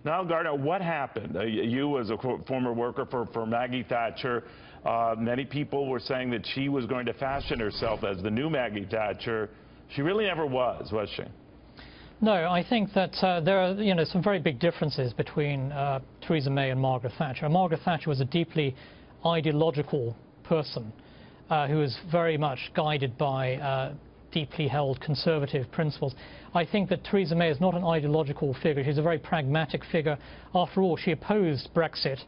Nile Gardiner, what happened? You, as a former worker for Maggie Thatcher, many people were saying that she was going to fashion herself as the new Maggie Thatcher. She really never was she? No, I think that there are, some very big differences between Theresa May and Margaret Thatcher. Margaret Thatcher was a deeply ideological person who was very much guided by deeply held conservative principles. I think that Theresa May is not an ideological figure. She's a very pragmatic figure. After all, she opposed Brexit,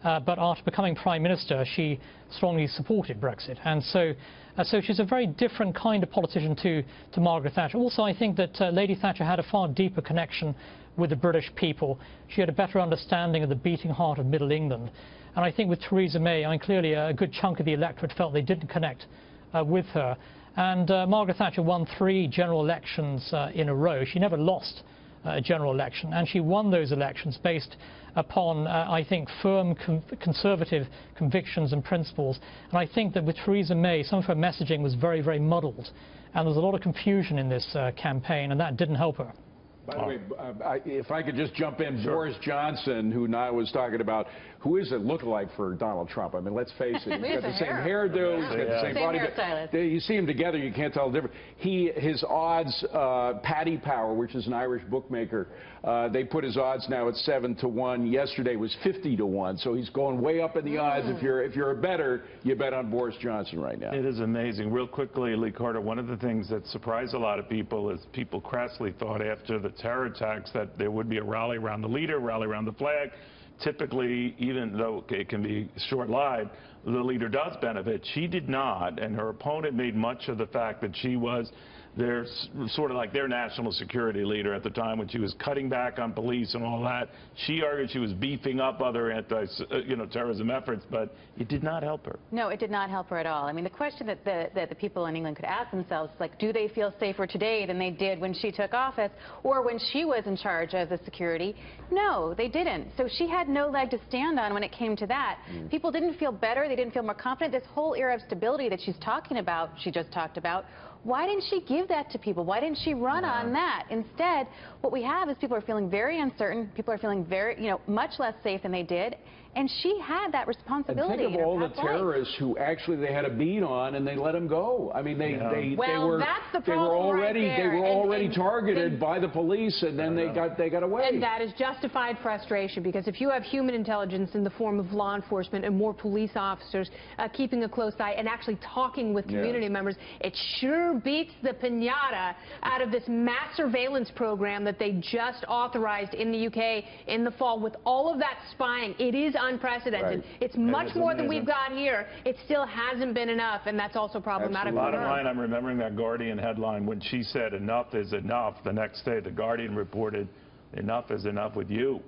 but after becoming Prime Minister, she strongly supported Brexit. And so she's a very different kind of politician to Margaret Thatcher. Also, I think that Lady Thatcher had a far deeper connection with the British people. She had a better understanding of the beating heart of Middle England. And I think with Theresa May, clearly a good chunk of the electorate felt they didn't connect with her. And Margaret Thatcher won 3 general elections in a row. She never lost a general election, and she won those elections based upon, I think, firm conservative convictions and principles. And I think that with Theresa May, some of her messaging was very, very muddled, and there was a lot of confusion in this campaign, and that didn't help her. By the way, if I could just jump in, sure. Boris Johnson, who Niall was talking about, who is a lookalike for Donald Trump? I mean, let's face it, he's got the same hairdo, he's got the same body. You see him together, you can't tell the difference. His odds, Paddy Power, which is an Irish bookmaker, they put his odds now at 7-1. Yesterday was 50-1, so he's going way up in the odds. If you're a bettor, you bet on Boris Johnson right now. It is amazing. Real quickly, Lee Carter, one of the things that surprised a lot of people is people crassly thought after the terror attacks that there would be a rally around the leader, rally around the flag. Typically, even though it can be short-lived, the leader does benefit. She did not, and her opponent made much of the fact that she was their sort of like their national security leader at the time when she was cutting back on police and all that. She argued she was beefing up other anti-terrorism efforts, but it did not help her. No, it did not help her at all. I mean, the question that the people in England could ask themselves is, like, do they feel safer today than they did when she took office or when she was in charge of the security? No, they didn't. So she had no leg to stand on when it came to that. People didn't feel better. They didn't feel more confident. This whole era of stability that she's talking about, she just talked about, why didn't she give that to people? Why didn't she run on that? Instead, what we have is people are feeling very uncertain. People are feeling very, much less safe than they did. And she had that responsibility. And think of all the terrorists who actually they had a beat on and they let them go. I mean, they were already targeted by the police, and then they got away. And that is justified frustration, because if you have human intelligence in the form of law enforcement and more police officers keeping a close eye and actually talking with community members, it sure beats the piñata out of this mass surveillance program that they just authorized in the UK in the fall. With all of that spying, it is unprecedented. Right. It's much more than we've got here. It still hasn't been enough, and that's also problematic. Bottom line, I'm remembering that Guardian headline when she said enough is enough. The next day, the Guardian reported enough is enough with you.